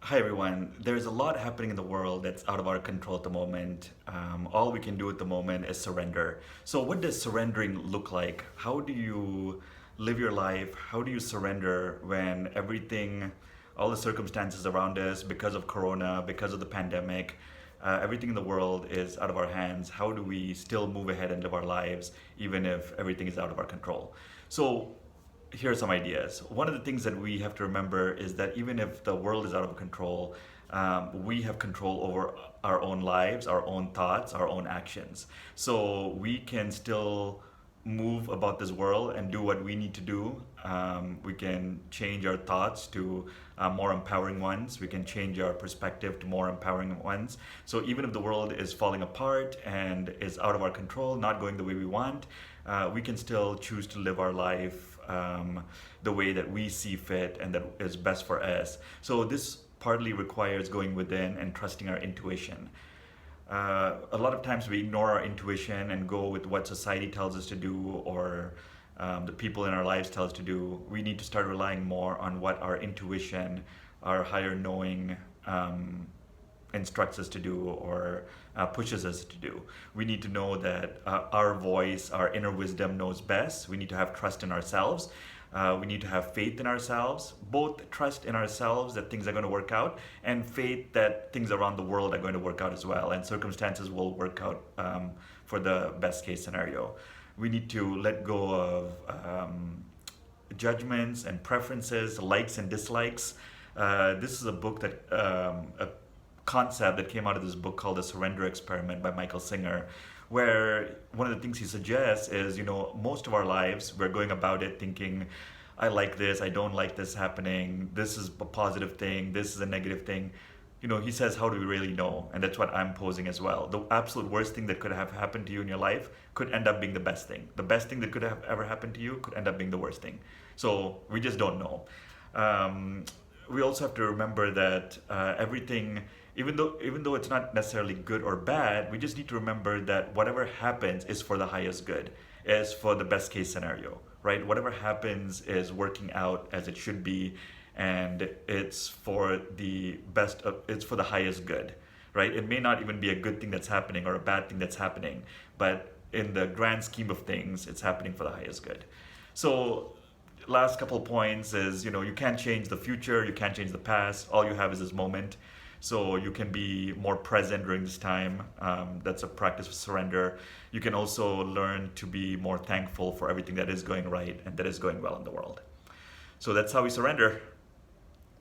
Hi everyone. There's a lot happening in the world that's out of our control at the moment. All we can do at the moment is surrender. So, what does surrendering look like? How do you live your life? How do you surrender when everything, all the circumstances around us, because of Corona, because of the pandemic, everything in the world is out of our hands? How do we still move ahead and live our lives even if everything is out of our control? So, here are some ideas. One of the things that we have to remember is that even if the world is out of control, we have control over our own lives, our own thoughts, our own actions. So we can still move about this world and do what we need to do. We can change our thoughts to more empowering ones. We can change our perspective to more empowering ones. So even if the world is falling apart and is out of our control, not going the way we want, we can still choose to live our life the way that we see fit and that is best for us. So this partly requires going within and trusting our intuition. A lot of times we ignore our intuition and go with what society tells us to do or the people in our lives tell us to do. We need to start relying more on what our intuition, our higher knowing, instructs us to do or pushes us to do. We need to know that our voice, our inner wisdom knows best. We need to have trust in ourselves. We need to have faith in ourselves, both trust in ourselves that things are going to work out and faith that things around the world are going to work out as well and circumstances will work out for the best case scenario. We need to let go of judgments and preferences, likes and dislikes. This is a book that a concept that came out of this book called The Surrender Experiment by Michael Singer, where one of the things he suggests is, most of our lives we're going about it thinking, I like this, I don't like this happening, this is a positive thing, this is a negative thing. He says, how do we really know? And that's what I'm posing as well. The absolute worst thing that could have happened to you in your life could end up being the best thing. The best thing that could have ever happened to you could end up being the worst thing. So we just don't know. We also have to remember that everything, even though it's not necessarily good or bad, we just need to remember that whatever happens is for the highest good, is for the best case scenario, right? Whatever happens is working out as it should be, and it's for the it's for the highest good, right? It may not even be a good thing that's happening or a bad thing that's happening, but in the grand scheme of things, it's happening for the highest good. So last couple points is, you can't change the future, you can't change the past, all you have is this moment. So you can be more present during this time. That's a practice of surrender. You can also learn to be more thankful for everything that is going right and that is going well in the world. So that's how we surrender.